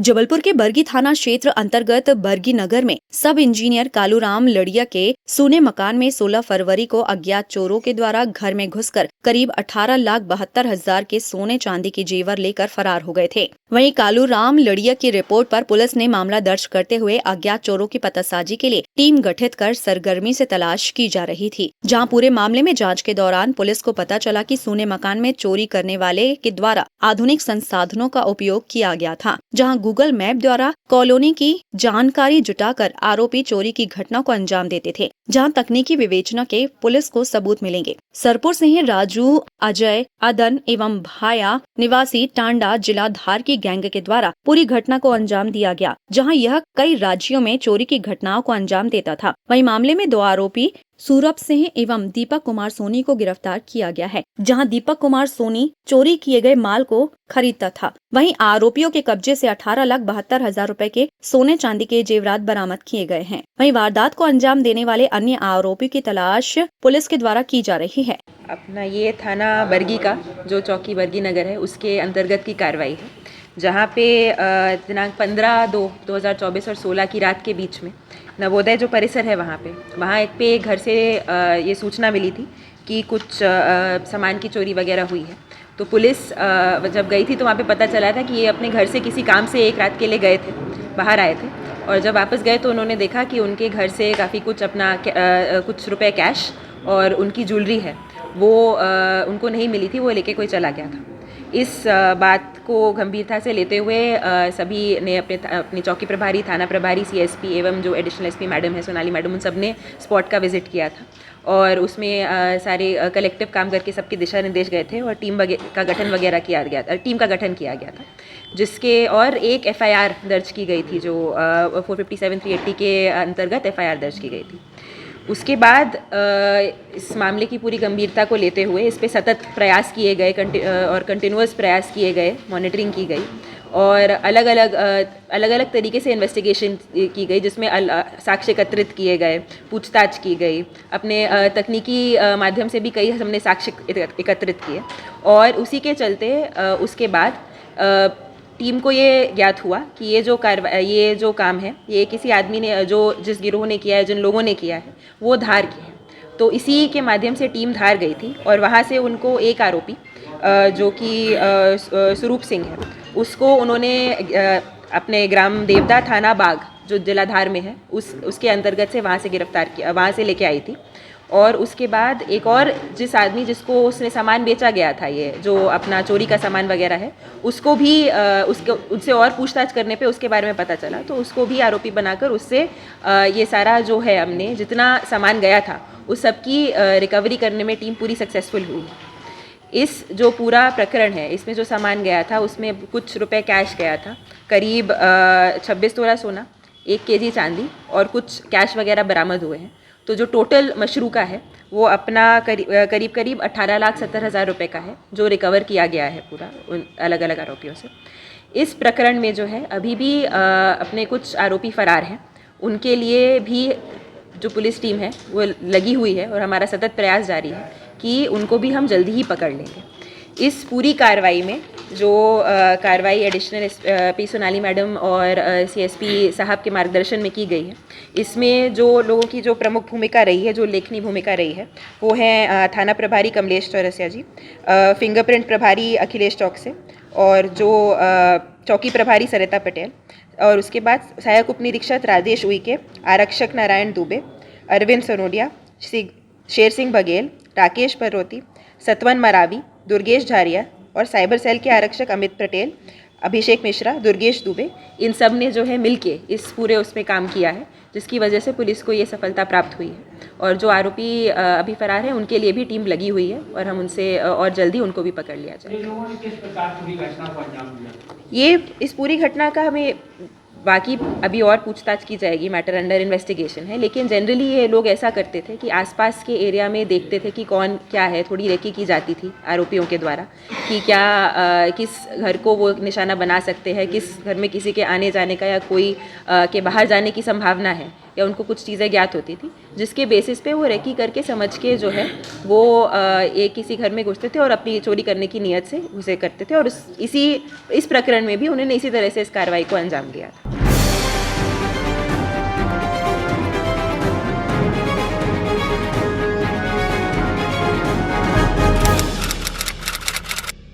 जबलपुर के बरगी थाना क्षेत्र अंतर्गत बरगी नगर में सब इंजीनियर कालूराम लड़िया के सूने मकान में 16 फरवरी को अज्ञात चोरों के द्वारा घर में घुसकर करीब 18,72,000 के सोने चांदी के जेवर लेकर फरार हो गए थे। वहीं कालूराम लड़िया की रिपोर्ट पर पुलिस ने मामला दर्ज करते हुए अज्ञात चोरों की पतासाजी के लिए टीम गठित कर सरगर्मी से तलाश की जा रही थी। जहां पूरे मामले में जांच के दौरान पुलिस को पता चला कि सूने मकान में चोरी करने वाले के द्वारा आधुनिक संसाधनों का उपयोग किया गया था। जहां गूगल मैप द्वारा कॉलोनी की जानकारी जुटाकर आरोपी चोरी की घटना को अंजाम देते थे। जहां तकनीकी विवेचना के पुलिस को सबूत मिलेंगे। सरपुर से ही राजू, अजय, अदन एवं भाया निवासी टांडा जिला धार की गैंग के द्वारा पूरी घटना को अंजाम दिया गया। जहां यह कई राज्यों में चोरी की घटनाओं को अंजाम देता था। वहीं मामले में 2 आरोपी सूरभ सिंह एवं दीपक कुमार सोनी को गिरफ्तार किया गया है। जहां दीपक कुमार सोनी चोरी किए गए माल को खरीदता था। वहीं आरोपियों के कब्जे से 18,72,000 रुपए के सोने चांदी के जेवरात बरामद किए गए हैं। वहीं वारदात को अंजाम देने वाले अन्य आरोपी की तलाश पुलिस के द्वारा की जा रही है। अपना ये थाना बरगी का जो चौकी बरगी नगर है उसके अंतर्गत की कार्रवाई है, जहाँ पे दिनांक 15/2/2024 और 16 की रात के बीच में नवोदय जो परिसर है वहाँ एक पे घर से ये सूचना मिली थी कि कुछ सामान की चोरी वगैरह हुई है। तो पुलिस जब गई थी तो वहाँ पे पता चला था कि ये अपने घर से किसी काम से एक रात के लिए गए थे, बाहर आए थे, और जब वापस गए तो उन्होंने देखा कि उनके घर से काफ़ी कुछ अपना कुछ रुपए कैश और उनकी ज्वेलरी है वो उनको नहीं मिली थी, वो लेके कोई चला गया था। इस बात को गंभीरता से लेते हुए सभी ने अपनी चौकी प्रभारी, थाना प्रभारी, सीएसपी एवं जो एडिशनल एसपी मैडम है सोनाली मैडम, उन सब ने स्पॉट का विजिट किया था और उसमें सारे कलेक्टिव काम करके सबके दिशा निर्देश गए थे और टीम का गठन वगैरह किया गया था, टीम का गठन किया गया था, जिसके और एक एफआईआर दर्ज की गई थी जो 457/380 के अंतर्गत एफआईआर दर्ज की गई थी। उसके बाद इस मामले की पूरी गंभीरता को लेते हुए इस पे सतत प्रयास किए गए और कंटिन्यूअस प्रयास किए गए, मॉनिटरिंग की गई और अलग अलग तरीके से इन्वेस्टिगेशन की गई, जिसमें साक्ष्य एकत्रित किए गए, पूछताछ की गई, अपने तकनीकी माध्यम से भी कई हमने साक्ष्य एकत्रित किए और उसी के चलते उसके बाद टीम को ये ज्ञात हुआ कि ये जो काम है ये किसी आदमी ने, जो जिस गिरोह ने किया है, जिन लोगों ने किया है, वो धार की है। तो इसी के माध्यम से टीम धार गई थी और वहाँ से उनको एक आरोपी जो कि स्वरूप सिंह है, उसको उन्होंने अपने ग्राम देवदा थाना बाग जो जिला धार में है उसके अंतर्गत से वहाँ से गिरफ्तार किया, वहाँ से लेके आई थी। और उसके बाद एक और जिसको उसने सामान बेचा गया था, ये जो अपना चोरी का सामान वगैरह है, उसको भी उससे और पूछताछ करने पे उसके बारे में पता चला, तो उसको भी आरोपी बनाकर उससे ये सारा जो है हमने जितना सामान गया था उस सब की रिकवरी करने में टीम पूरी सक्सेसफुल हुई। इस जो पूरा प्रकरण है, इसमें जो सामान गया था उसमें कुछ रुपए कैश गया था, करीब 26 तोला सोना, 1 केजी चांदी और कुछ कैश वगैरह बरामद हुए हैं। तो जो टोटल मशरूका है वो अपना करीब 18,70,000 रुपये का है, जो रिकवर किया गया है पूरा उन अलग अलग आरोपियों से। इस प्रकरण में जो है अभी भी अपने कुछ आरोपी फरार हैं, उनके लिए भी जो पुलिस टीम है वो लगी हुई है और हमारा सतत प्रयास जारी है कि उनको भी हम जल्दी ही पकड़ लेंगे। इस पूरी कार्रवाई में जो कार्रवाई एडिशनल पी सोनाली मैडम और सीएसपी साहब के मार्गदर्शन में की गई है, इसमें जो लोगों की जो प्रमुख भूमिका रही है, जो उल्लेखनीय भूमिका रही है, वो है थाना प्रभारी कमलेश चौरसिया जी, फिंगरप्रिंट प्रभारी अखिलेश चौकसे और जो चौकी प्रभारी सरिता पटेल, और उसके बाद सहायक उप निरीक्षक राजेश उइके, आरक्षक नारायण दुबे, अरविंद सोनोडिया, शेर सिंह बघेल, राकेश पर्रोती, सतवन मरावी, दुर्गेश झारिया और साइबर सेल के आरक्षक अमित पटेल, अभिषेक मिश्रा, दुर्गेश दुबे, इन सब ने जो है मिलके इस पूरे उसमें काम किया है, जिसकी वजह से पुलिस को ये सफलता प्राप्त हुई है। और जो आरोपी अभी फरार हैं उनके लिए भी टीम लगी हुई है और हम उनसे और जल्दी उनको भी पकड़ लिया जाए। लोगों ने किस प्रकार पूरी घटना को अंजाम दिया? ये इस पूरी घटना का हमें बाकी अभी और पूछताछ की जाएगी, मैटर अंडर इन्वेस्टिगेशन है, लेकिन जनरली ये लोग ऐसा करते थे कि आसपास के एरिया में देखते थे कि कौन क्या है, थोड़ी रेकी की जाती थी आरोपियों के द्वारा कि क्या किस घर को वो निशाना बना सकते हैं, किस घर में किसी के आने जाने का या कोई के बाहर जाने की संभावना है, या उनको कुछ चीज़ें ज्ञात होती थी, जिसके बेसिस पे वो रेकी करके समझ के जो है वो एक किसी घर में घुसते थे और अपनी चोरी करने की नीयत से घुसे करते थे, और इस प्रकरण में भी उन्होंने इसी तरह से इस कार्रवाई को अंजाम दिया था।